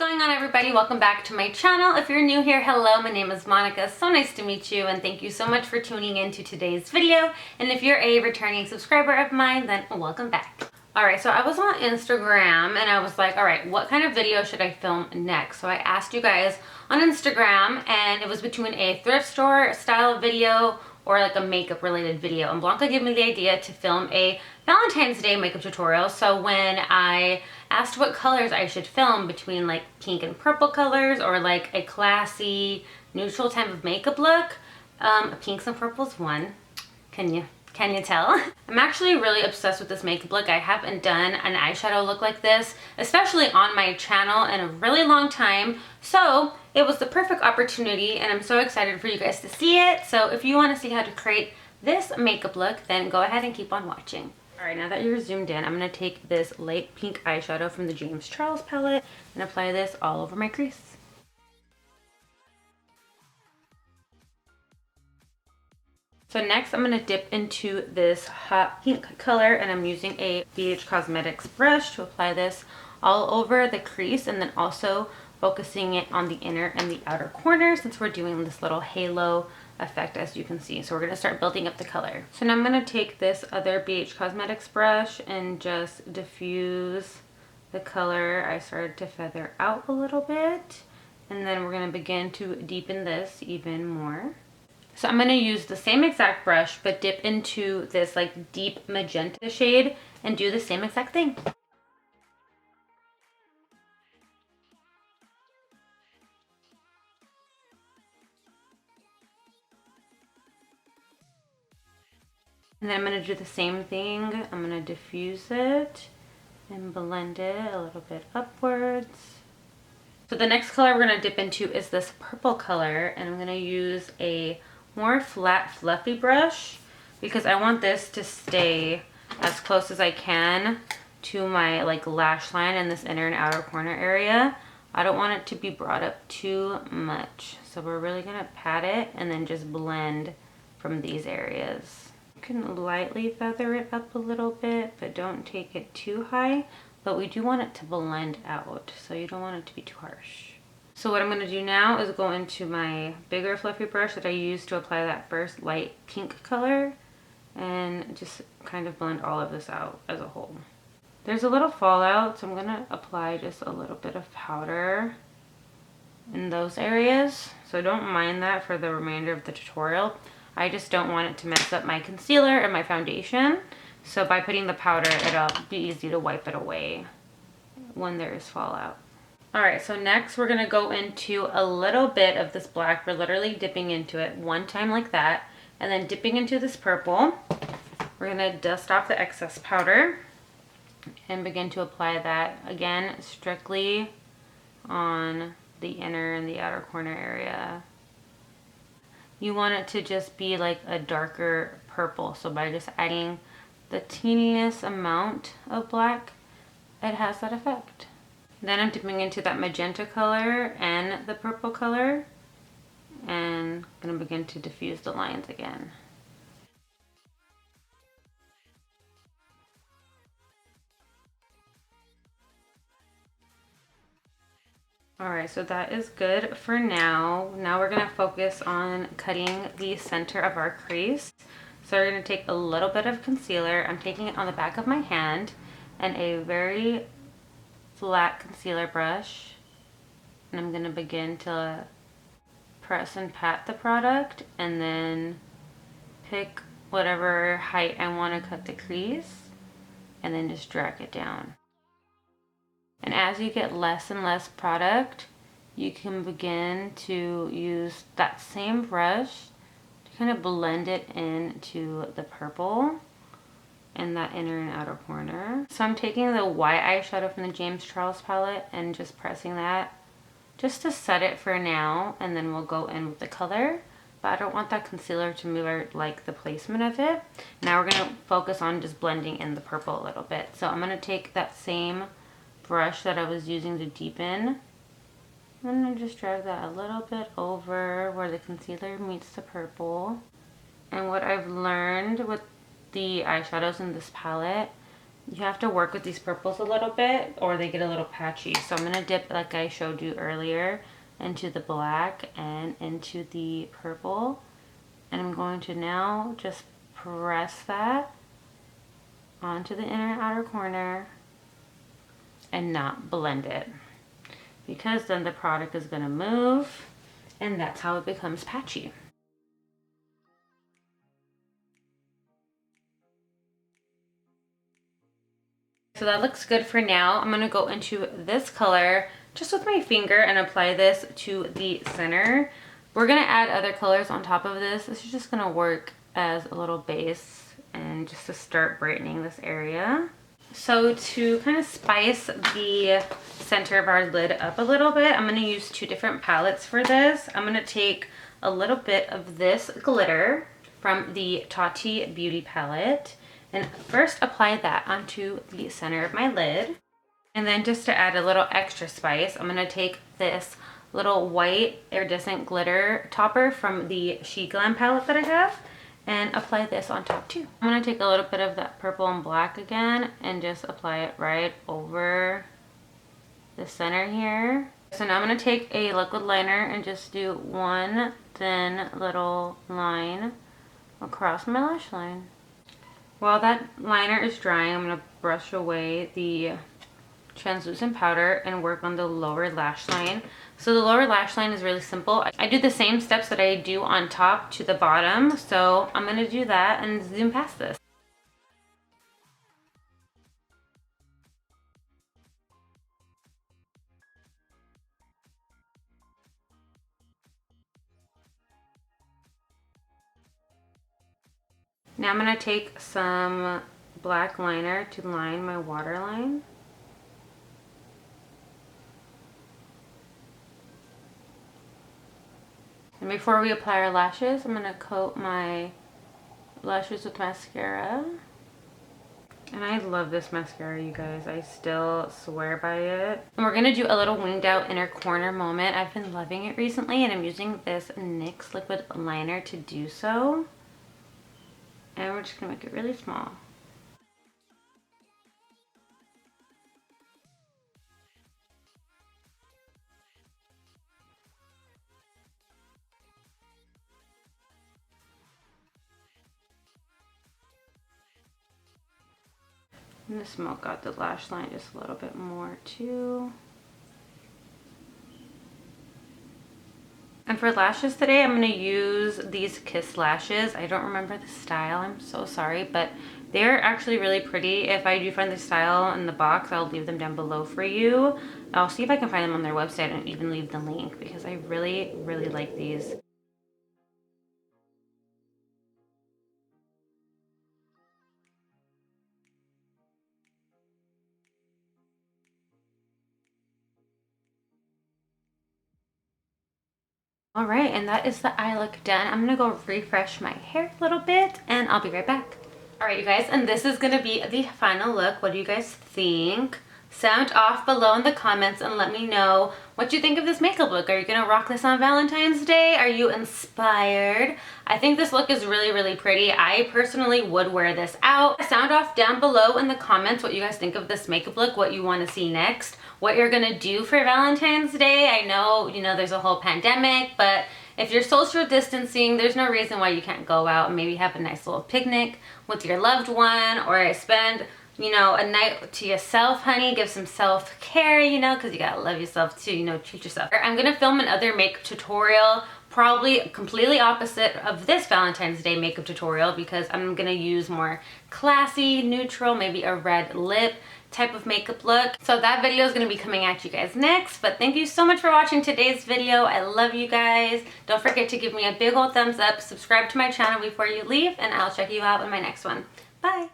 going on, everybody? Welcome back to my channel. If you're new here, hello, my name is Monica. So nice to meet you, and thank you so much for tuning in to today's video. And if you're a returning subscriber of mine, then welcome back. Alright, so I was on Instagram and I was like, alright, what kind of video should I film next? So I asked you guys on Instagram, and it was between a thrift store style video or like a makeup related video. And Blanca gave me the idea to film a Valentine's Day makeup tutorial. So when I asked what colors I should film between like pink and purple colors or like a classy neutral type of makeup look, pinks and purples won. Can you tell? I'm actually really obsessed with this makeup look. I haven't done an eyeshadow look like this, especially on my channel, in a really long time. So it was the perfect opportunity, and I'm so excited for you guys to see it. So if you want to see how to create this makeup look, then go ahead and keep on watching. All right, now that you're zoomed in, I'm going to take this light pink eyeshadow from the James Charles palette and apply this all over my crease. So next I'm going to dip into this hot pink color, and I'm using a BH Cosmetics brush to apply this all over the crease, and then also focusing it on the inner and the outer corner, since we're doing this little halo effect, as you can see. So we're going to start building up the color. So now I'm going to take this other BH Cosmetics brush and just diffuse the color I started to feather out a little bit, and then we're going to begin to deepen this even more. So I'm going to use the same exact brush, but dip into this like deep magenta shade and do the same exact thing. And then I'm going to do the same thing. I'm going to diffuse it and blend it a little bit upwards. So the next color we're going to dip into is this purple color, and I'm going to use a more flat fluffy brush because I want this to stay as close as I can to my like lash line in this inner and outer corner area. I don't want it to be brought up too much, so we're really going to pat it and then just blend from these areas. You can lightly feather it up a little bit, but don't take it too high. But we do want it to blend out, so you don't want it to be too harsh. So what I'm going to do now is go into my bigger fluffy brush that I used to apply that first light pink color, and just kind of blend all of this out as a whole. There's a little fallout, so I'm going to apply just a little bit of powder in those areas. So don't mind that for the remainder of the tutorial. I just don't want it to mess up my concealer and my foundation. So by putting the powder, it'll be easy to wipe it away when there is fallout. Alright, so next we're going to go into a little bit of this black. We're literally dipping into it one time like that, and then dipping into this purple. We're going to dust off the excess powder and begin to apply that again strictly on the inner and the outer corner area. You want it to just be like a darker purple, so by just adding the teeniest amount of black, it has that effect. Then I'm dipping into that magenta color and the purple color, and I'm going to begin to diffuse the lines again. Alright, so that is good for now. Now we're going to focus on cutting the center of our crease. So we're going to take a little bit of concealer. I'm taking it on the back of my hand, and a very flat concealer brush, and I'm going to begin to press and pat the product, and then pick whatever height I want to cut the crease, and then just drag it down. And as you get less and less product, you can begin to use that same brush to kind of blend it into the purple and that inner and outer corner. So I'm taking the white eyeshadow from the James Charles palette and just pressing that just to set it for now, and then we'll go in with the color. But I don't want that concealer to move, or like the placement of it. Now we're going to focus on just blending in the purple a little bit. So I'm going to take that same brush that I was using to deepen, I'm going to just drag that a little bit over where the concealer meets the purple. And what I've learned with the eyeshadows in this palette You have to work with these purples a little bit or they get a little patchy. So I'm gonna dip, like I showed you earlier, into the black and into the purple. And I'm going to now just press that onto the inner and outer corner and not blend it, because then the product is gonna move and that's how it becomes patchy. So that looks good for now. I'm gonna go into this color just with my finger and apply this to the center. We're gonna add other colors on top of this. This is just gonna work as a little base and just to start brightening this area. So to kind of spice the center of our lid up a little bit, I'm gonna use two different palettes for this. I'm gonna take a little bit of this glitter from the Tati Beauty palette and first apply that onto the center of my lid. And then just to add a little extra spice, I'm gonna take this little white iridescent glitter topper from the GLAM palette that I have and apply this on top too. I'm gonna take a little bit of that purple and black again and just apply it right over the center here. So now I'm gonna take a liquid liner and just do one thin little line across my lash line. While that liner is drying, I'm gonna brush away the translucent powder and work on the lower lash line. So the lower lash line is really simple. I do the same steps that I do on top to the bottom. So I'm gonna do that and zoom past this. Now I'm gonna take some black liner to line my waterline. And before we apply our lashes, I'm gonna coat my lashes with mascara. And I love this mascara, you guys. I still swear by it. And we're gonna do a little winged out inner corner moment. I've been loving it recently and I'm using this NYX liquid liner to do so. And we're just gonna make it really small. I'm gonna smoke out the lash line just a little bit more too. And for lashes today, I'm gonna use these Kiss lashes. I don't remember the style, I'm so sorry, but they're actually really pretty. If I do find the style in the box, I'll leave them down below for you. I'll see if I can find them on their website and even leave the link because I really, really like these. All right, and that is the eye look done. I'm gonna go refresh my hair a little bit and I'll be right back. All right, you guys, and this is gonna be the final look. What do you guys think? Sound off below in the comments and let me know what you think of this makeup look. Are you gonna rock this on Valentine's Day? Are you inspired? I think this look is really, really pretty. I personally would wear this out. Sound off down below in the comments what you guys think of this makeup look, what you wanna see next, what you're gonna do for Valentine's Day. I know, you know, there's a whole pandemic, but if you're social distancing, there's no reason why you can't go out and maybe have a nice little picnic with your loved one or spend, you know, a night to yourself, honey. Give some self-care, you know, because you gotta love yourself too, you know, treat yourself. I'm gonna film another makeup tutorial, probably completely opposite of this Valentine's Day makeup tutorial because I'm gonna use more classy, neutral, maybe a red lip type of makeup look. So that video is going to be coming at you guys next, but thank you so much for watching today's video. I love you guys. Don't forget to give me a big old thumbs up, subscribe to my channel before you leave, and I'll check you out in my next one. Bye.